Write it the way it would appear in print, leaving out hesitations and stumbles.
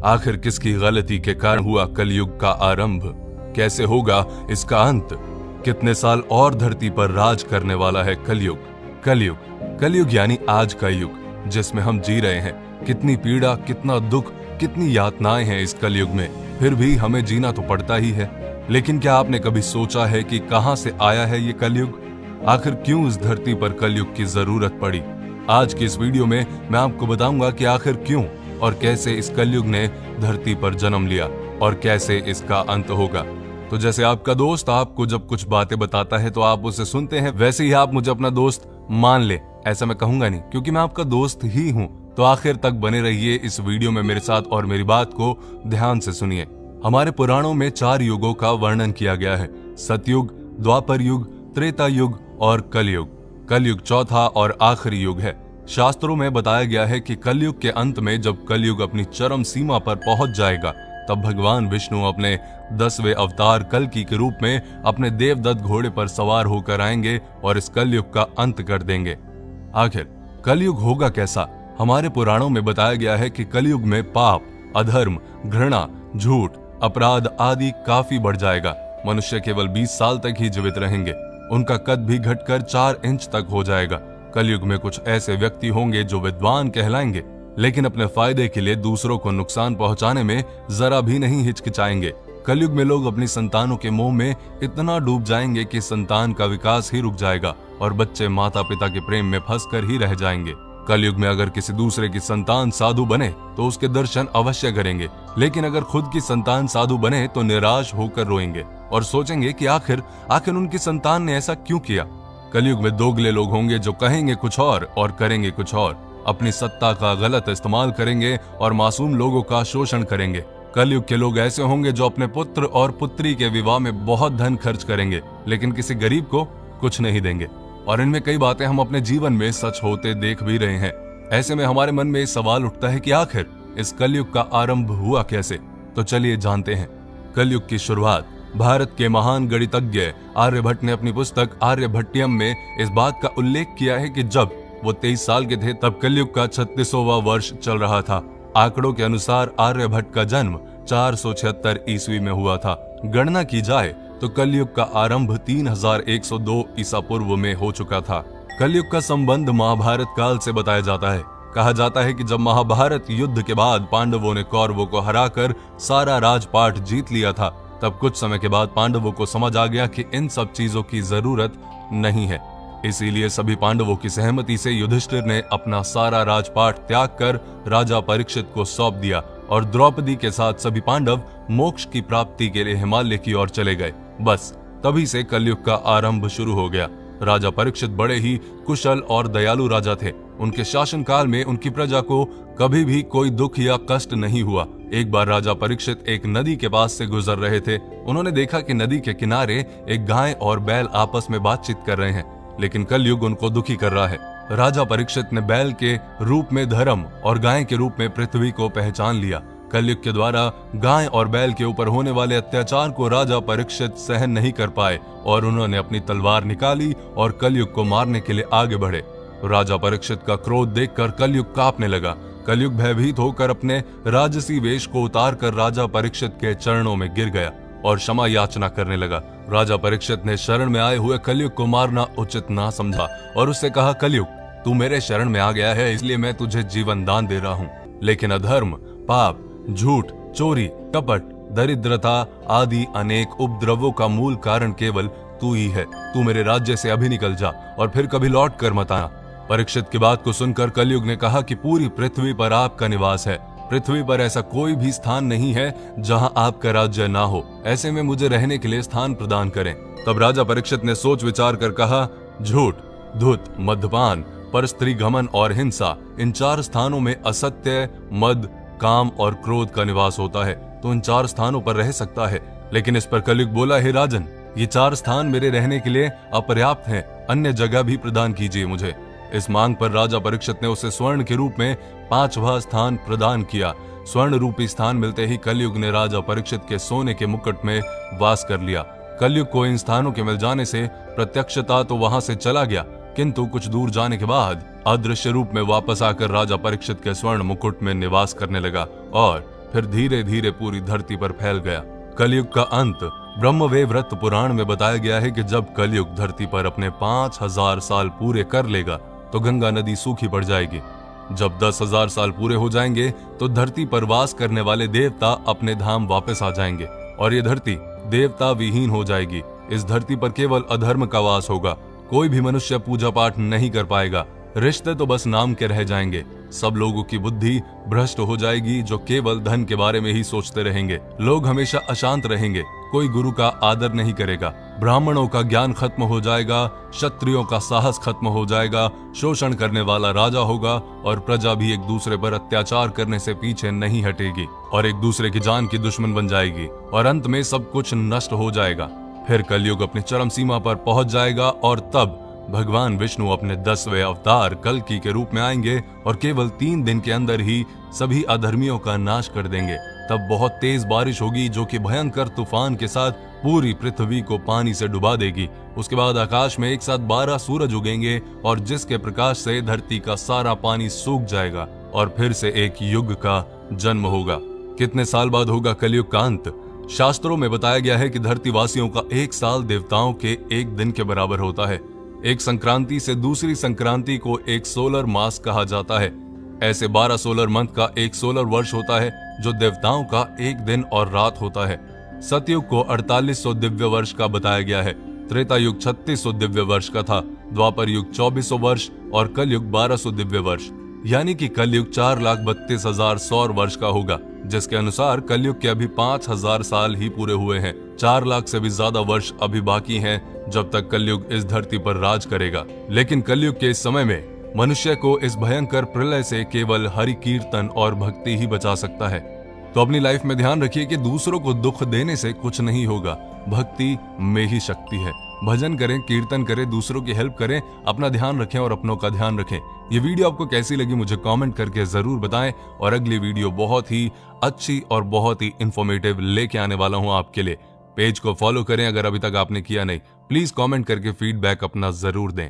आखिर किसकी गलती के कारण हुआ कलयुग का आरंभ? कैसे होगा इसका अंत? कितने साल और धरती पर राज करने वाला है कलयुग? कलयुग यानी आज का युग जिसमें हम जी रहे हैं। कितनी पीड़ा, कितना दुख, कितनी यातनाएं हैं इस कलयुग में, फिर भी हमें जीना तो पड़ता ही है। लेकिन क्या आपने कभी सोचा है कि कहां से आया है ये कलयुग? आखिर क्यों इस धरती पर कलयुग की जरूरत पड़ी? आज की इस वीडियो में मैं आपको बताऊंगा कि आखिर क्यों और कैसे इस कलयुग ने धरती पर जन्म लिया और कैसे इसका अंत होगा। तो जैसे आपका दोस्त आपको जब कुछ बातें बताता है तो आप उसे सुनते हैं, वैसे ही आप मुझे अपना दोस्त मान ले, ऐसा मैं कहूंगा नहीं, क्योंकि मैं आपका दोस्त ही हूं। तो आखिर तक बने रहिए इस वीडियो में मेरे साथ और मेरी बात को ध्यान से सुनिए। हमारे पुराणों में 4 युगों का वर्णन किया गया है: सतयुग, द्वापर युग, त्रेता युग और कलयुग। कलयुग चौथा और आखिरी युग है। शास्त्रों में बताया गया है कि कलयुग के अंत में जब कलयुग अपनी चरम सीमा पर पहुंच जाएगा, तब भगवान विष्णु अपने 10वें अवतार कल्कि के रूप में अपने देवदत्त घोड़े पर सवार होकर आएंगे और इस कलयुग का अंत कर देंगे। आखिर कलयुग होगा कैसा? हमारे पुराणों में बताया गया है कि कलयुग में पाप, अधर्म, घृणा, झूठ, अपराध आदि काफी बढ़ जाएगा। मनुष्य केवल 20 साल तक ही जीवित रहेंगे। उनका कद भी घटकर 4 इंच तक हो जाएगा। कलयुग में कुछ ऐसे व्यक्ति होंगे जो विद्वान कहलाएंगे, लेकिन अपने फायदे के लिए दूसरों को नुकसान पहुंचाने में जरा भी नहीं हिचकिचाएंगे। कलयुग में लोग अपनी संतानों के मोह में इतना डूब जाएंगे कि संतान का विकास ही रुक जाएगा और बच्चे माता पिता के प्रेम में फंसकर ही रह जाएंगे। कलयुग में अगर किसी दूसरे की संतान साधु बने तो उसके दर्शन अवश्य करेंगे, लेकिन अगर खुद की संतान साधु बने तो निराश होकर रोएंगे और सोचेंगे कि आखिर उनकी संतान ने ऐसा क्यों किया। कलयुग में दोगले लोग होंगे जो कहेंगे कुछ और करेंगे कुछ और, अपनी सत्ता का गलत इस्तेमाल करेंगे और मासूम लोगों का शोषण करेंगे। कलयुग के लोग ऐसे होंगे जो अपने पुत्र और पुत्री के विवाह में बहुत धन खर्च करेंगे, लेकिन किसी गरीब को कुछ नहीं देंगे। और इनमें कई बातें हम अपने जीवन में सच होते देख भी रहे हैं। ऐसे में हमारे मन में सवाल उठता है कि आखिर इस कलयुग का आरंभ हुआ कैसे? तो चलिए जानते हैं। कलयुग की शुरुआत भारत के महान गणितज्ञ आर्यभट्ट ने अपनी पुस्तक आर्यभट्टियम में इस बात का उल्लेख किया है कि जब वो 23 साल के थे तब कलयुग का 36वां वर्ष चल रहा था। आंकड़ों के अनुसार आर्यभट्ट का जन्म 476 ईस्वी में हुआ था। गणना की जाए तो कलयुग का आरंभ 3102 ईसा पूर्व में हो चुका था। कलयुग का संबंध महाभारत काल से बताया जाता है। कहा जाता है कि जब महाभारत युद्ध के बाद पांडवों ने कौरवों को हराकर सारा राजपाट जीत लिया था, तब कुछ समय के बाद पांडवों को समझ आ गया कि इन सब चीजों की जरूरत नहीं है। इसीलिए सभी पांडवों की सहमति से युधिष्ठिर ने अपना सारा राजपाट त्याग कर राजा परीक्षित को सौंप दिया और द्रौपदी के साथ सभी पांडव मोक्ष की प्राप्ति के लिए हिमालय की ओर चले गए। बस तभी से कलयुग का आरंभ शुरू हो गया। राजा परीक्षित बड़े ही कुशल और दयालु राजा थे। उनके शासनकाल में उनकी प्रजा को कभी भी कोई दुख या कष्ट नहीं हुआ। एक बार राजा परीक्षित एक नदी के पास से गुजर रहे थे। उन्होंने देखा कि नदी के किनारे एक गाय और बैल आपस में बातचीत कर रहे हैं, लेकिन कलयुग उनको दुखी कर रहा है। राजा परीक्षित ने बैल के रूप में धर्म और गाय के रूप में पृथ्वी को पहचान लिया। कलयुग के द्वारा गाय और बैल के ऊपर होने वाले अत्याचार को राजा परीक्षित सहन नहीं कर पाए और उन्होंने अपनी तलवार निकाली और कलयुग को मारने के लिए आगे बढ़े। राजा परीक्षित का क्रोध देखकर कलयुग कांपने लगा। कलयुग भयभीत होकर अपने राजसी वेश को उतार कर राजा परीक्षित के चरणों में गिर गया और क्षमा याचना करने लगा। राजा परीक्षित ने शरण में आए हुए कलयुग को मारना उचित ना समझा और उससे कहा, कलयुग तू मेरे शरण में आ गया है, इसलिए मैं तुझे जीवन दान दे रहा हूँ, लेकिन अधर्म, पाप, झूठ, चोरी, कपट, दरिद्रता आदि अनेक उपद्रवों का मूल कारण केवल तू ही है। तू मेरे राज्य से अभी निकल जा और फिर कभी लौट कर मत आना। परीक्षित की बात को सुनकर कलयुग ने कहा कि पूरी पृथ्वी पर आपका निवास है। पृथ्वी पर ऐसा कोई भी स्थान नहीं है जहां आपका राज्य ना हो। ऐसे में मुझे रहने के लिए स्थान प्रदान करें। तब राजा परीक्षित ने सोच विचार कर कहा, झूठ, धूत, मद्यपान, परस्त्री घमन और हिंसा, इन 4 स्थानों में असत्य, मद, काम और क्रोध का निवास होता है, तो इन 4 स्थानों पर रह सकता है। लेकिन इस पर कलयुग बोला, हे राजन, ये 4 स्थान मेरे रहने के लिए अपर्याप्त हैं, अन्य जगह भी प्रदान कीजिए मुझे। इस मांग पर राजा परीक्षित ने उसे स्वर्ण के रूप में 5वां स्थान प्रदान किया। स्वर्ण रूपी स्थान मिलते ही कलयुग ने राजा परीक्षित के सोने के मुकुट में वास कर लिया। कलयुग को इन स्थानों के मिल जाने से प्रत्यक्षता तो वहां से चला गया, किंतु कुछ दूर जाने के बाद अदृश्य रूप में वापस आकर राजा परीक्षित के स्वर्ण मुकुट में निवास करने लगा और फिर धीरे धीरे पूरी धरती पर फैल गया। कलयुग का अंत ब्रह्मवैवर्त पुराण में बताया गया है कि जब कलयुग धरती पर अपने 5000 साल पूरे कर लेगा तो गंगा नदी सूखी पड़ जाएगी। जब 10,000 साल पूरे हो जाएंगे तो धरती पर वास करने वाले देवता अपने धाम वापस आ जाएंगे और ये धरती देवता विहीन हो जाएगी। इस धरती पर केवल अधर्म का वास होगा। कोई भी मनुष्य पूजा पाठ नहीं कर पाएगा। रिश्ते तो बस नाम के रह जाएंगे। सब लोगों की बुद्धि भ्रष्ट हो जाएगी जो केवल धन के बारे में ही सोचते रहेंगे। लोग हमेशा अशांत रहेंगे। कोई गुरु का आदर नहीं करेगा। ब्राह्मणों का ज्ञान खत्म हो जाएगा। क्षत्रियों का साहस खत्म हो जाएगा। शोषण करने वाला राजा होगा और प्रजा भी एक दूसरे पर अत्याचार करने से पीछे नहीं हटेगी और एक दूसरे की जान की दुश्मन बन जाएगी और अंत में सब कुछ नष्ट हो जाएगा। फिर कलयुग अपनी चरम सीमा पर पहुंच जाएगा और तब भगवान विष्णु अपने 10वें अवतार कल्कि के रूप में आएंगे और केवल 3 दिन के अंदर ही सभी अधर्मियों का नाश कर देंगे। तब बहुत तेज बारिश होगी जो कि भयंकर तूफान के साथ पूरी पृथ्वी को पानी से डुबा देगी। उसके बाद आकाश में एक साथ 12 सूरज उगेंगे और जिसके प्रकाश से धरती का सारा पानी सूख जाएगा और फिर से एक युग का जन्म होगा। कितने साल बाद होगा कलयुग का अंत? शास्त्रों में बताया गया है कि धरती वासियों का 1 साल देवताओं के 1 दिन के बराबर होता है। एक संक्रांति से दूसरी संक्रांति को एक सोलर मास कहा जाता है। ऐसे 12 सोलर मंथ का एक सोलर वर्ष होता है जो देवताओं का 1 दिन और रात होता है। सतयुग को 4800 दिव्य वर्ष का बताया गया है। त्रेता युग 3600 दिव्य वर्ष का था। द्वापर युग 2400 वर्ष और कलयुग 1200 दिव्य वर्ष, यानी कि कलयुग 4,32,000 सौर वर्ष का होगा, जिसके अनुसार कलयुग के अभी 5000 साल ही पूरे हुए हैं। 4 लाख से भी ज्यादा वर्ष अभी बाकी हैं जब तक कलयुग इस धरती पर राज करेगा। लेकिन कलयुग के इस समय में मनुष्य को इस भयंकर प्रलय से केवल हरि कीर्तन और भक्ति ही बचा सकता है। तो अपनी लाइफ में ध्यान रखिए कि दूसरों को दुख देने से कुछ नहीं होगा। भक्ति में ही शक्ति है। भजन करें, कीर्तन करें, दूसरों की हेल्प करें, अपना ध्यान रखें और अपनों का ध्यान रखें। ये वीडियो आपको कैसी लगी मुझे कमेंट करके जरूर बताएं और अगली वीडियो बहुत ही अच्छी और बहुत ही इंफॉर्मेटिव लेके आने वाला हूं आपके लिए। पेज को फॉलो करें अगर अभी तक आपने किया नहीं। प्लीज कमेंट करके फीडबैक अपना जरूर दें।